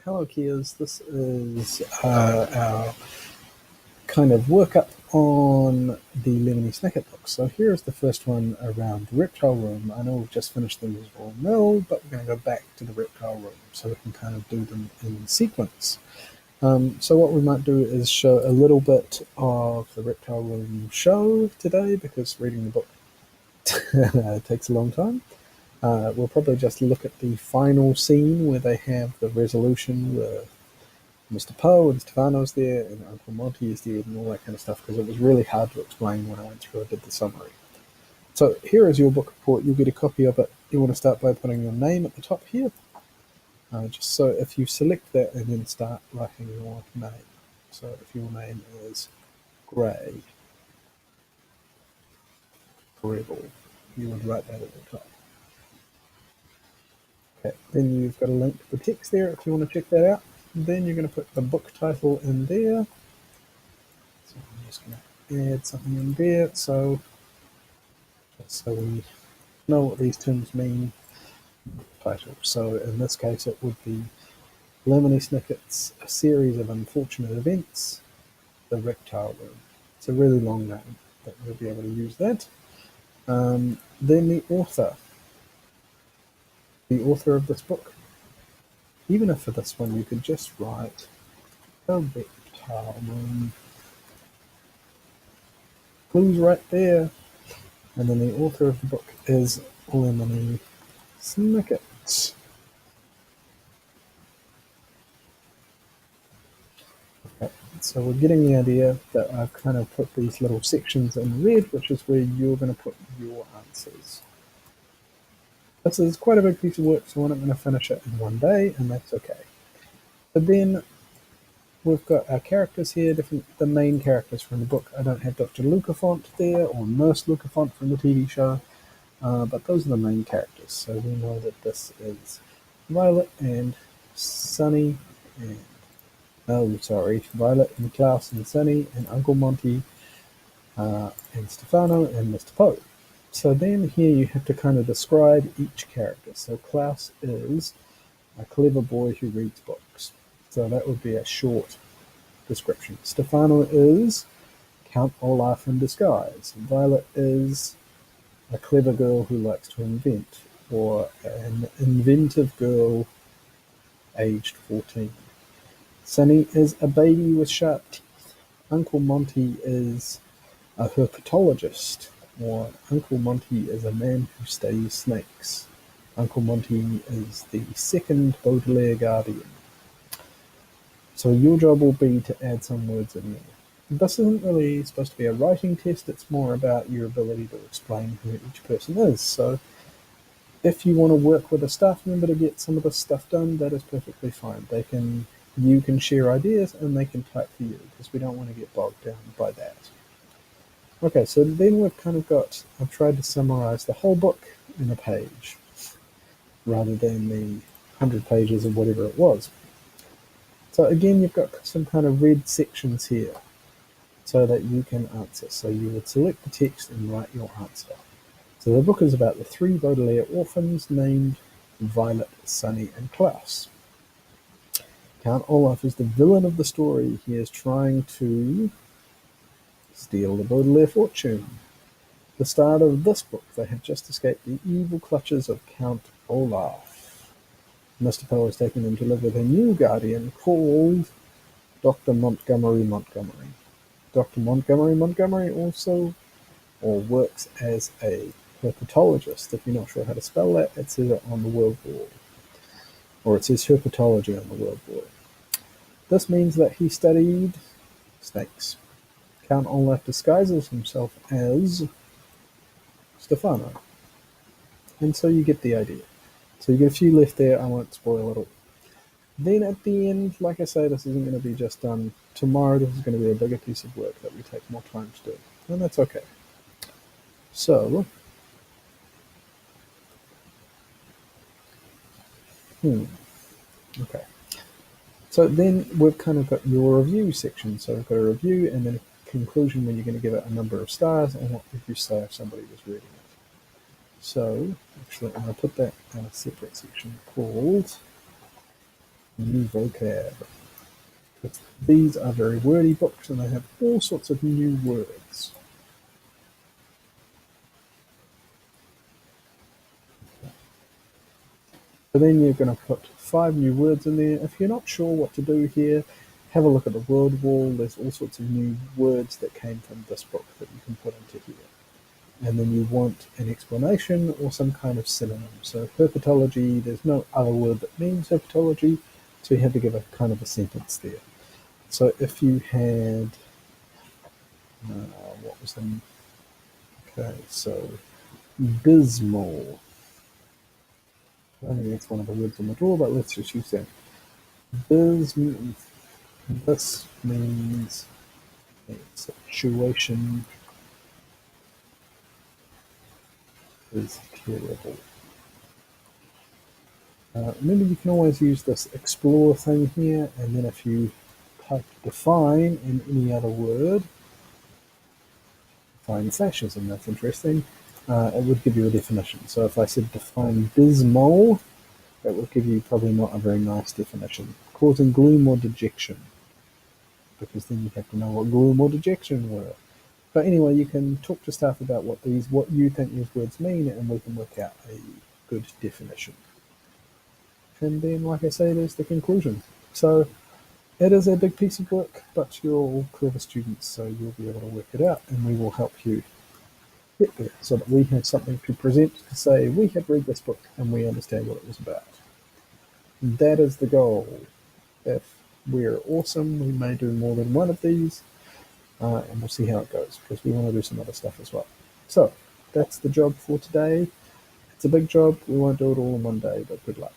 Hello, Keas. This is our kind of workup on the Lemony Snicket book. So here's the first one around the Reptile Room. I know we've just finished the Miserable Mill, but we're going to go back to the Reptile Room so we can kind of do them in sequence. So what we might do is show a little bit of the Reptile Room show today, because reading the book takes a long time. We'll probably just look at the final scene where they have the resolution with Mr. Poe and Stefano's there and Uncle Monty is there and all that kind of stuff, because it was really hard to explain when I went through and did the summary. So here is your book report. You'll get a copy of it. You want to start by putting your name at the top here. Just so if you select that and then start writing your name. So if your name is Gray Rebel, you would write that at the top. Okay, then you've got a link to the text there if you want to check that out. Then you're going to put the book title in there. So I'm just going to add something in there so we know what these terms mean. Title. So in this case it would be Lemony Snicket's A Series of Unfortunate Events, The Reptile Room. It's a really long name, but we'll be able to use that. Then the author of this book. Even if for this one you could just write The Reptile Room. Clues right there. And then the author of the book is Lemony Snicket. Okay, so we're getting the idea that I've kind of put these little sections in red, which is where you're going to put your answers. This is quite a big piece of work, so we're not going to finish it in one day, and that's okay. But then we've got our characters here, the main characters from the book. I don't have Dr. Lucafont there, or Nurse Lucafont from the TV show, but those are the main characters. So we know that this is Violet and Sunny, and Violet and Klaus and Sunny and Uncle Monty and Stefano and Mr. Poe. So then here you have to kind of describe each character. So Klaus is a clever boy who reads books. So that would be a short description. Stefano is Count Olaf in disguise. Violet is a clever girl who likes to invent, or an inventive girl aged 14. Sunny is a baby with sharp teeth. Uncle Monty is a herpetologist, or Uncle Monty is a man who studies snakes. Uncle Monty is the second Baudelaire guardian. So your job will be to add some words in there. This isn't really supposed to be a writing test, it's more about your ability to explain who each person is. So if you want to work with a staff member to get some of this stuff done, that is perfectly fine. You can share ideas and they can type for you, because we don't want to get bogged down by that. Okay, so then we've kind of I've tried to summarize the whole book in a page, rather than the 100 pages or whatever it was. So again, you've got some kind of red sections here so that you can answer. So you would select the text and write your answer. So the book is about the 3 Baudelaire orphans named Violet, Sunny, and Klaus. Count Olaf is the villain of the story. He is trying to steal the Baudelaire fortune. The start of this book, they have just escaped the evil clutches of Count Olaf. Mr. Poe has taken them to live with a new guardian called Dr. Montgomery. Dr. Montgomery also works as a herpetologist. If you're not sure how to spell that, it says it on the word board. Or it says herpetology on the word board. This means that he studied snakes. Count Olaf disguises himself as Stefano. And so you get the idea. So you get a few left there, I won't spoil it all. Then at the end, like I say, this isn't going to be just done tomorrow. This is going to be a bigger piece of work that we take more time to do. And that's okay. So, okay. So then we've kind of got your review section. So we've got a review and then a conclusion when you're going to give it a number of stars, and what would you say if somebody was reading it. So, actually, I'm going to put that in a separate section called New vocab. These are very wordy books and they have all sorts of new words. So then you're going to put 5 new words in there. If you're not sure what to do here, have a look at the word wall. There's all sorts of new words that came from this book that you can put into here. And then you want an explanation or some kind of synonym. So herpetology, there's no other word that means herpetology, so you have to give a kind of a sentence there. So if you had, what was the, okay, so dismal. I think that's one of the words on the drawer, but let's just use that. This means a situation is terrible. Remember, you can always use this explore thing here, and then if you type define in any other word, define fascism, that's interesting, it would give you a definition. So if I said define dismal, that would give you probably not a very nice definition. Causing gloom or dejection, because then you have to know what gloom or dejection were. But anyway, you can talk to staff about what you think these words mean, and we can work out a good definition. And then, like I say, there's the conclusion. So it is a big piece of work, but you're all clever students, so you'll be able to work it out, and we will help you get there so that we have something to present to say we have read this book and we understand what it was about. That is the goal. If we're awesome, we may do more than one of these, and we'll see how it goes, because we want to do some other stuff as well. So that's the job for today. It's a big job. We won't do it all in one day, but good luck.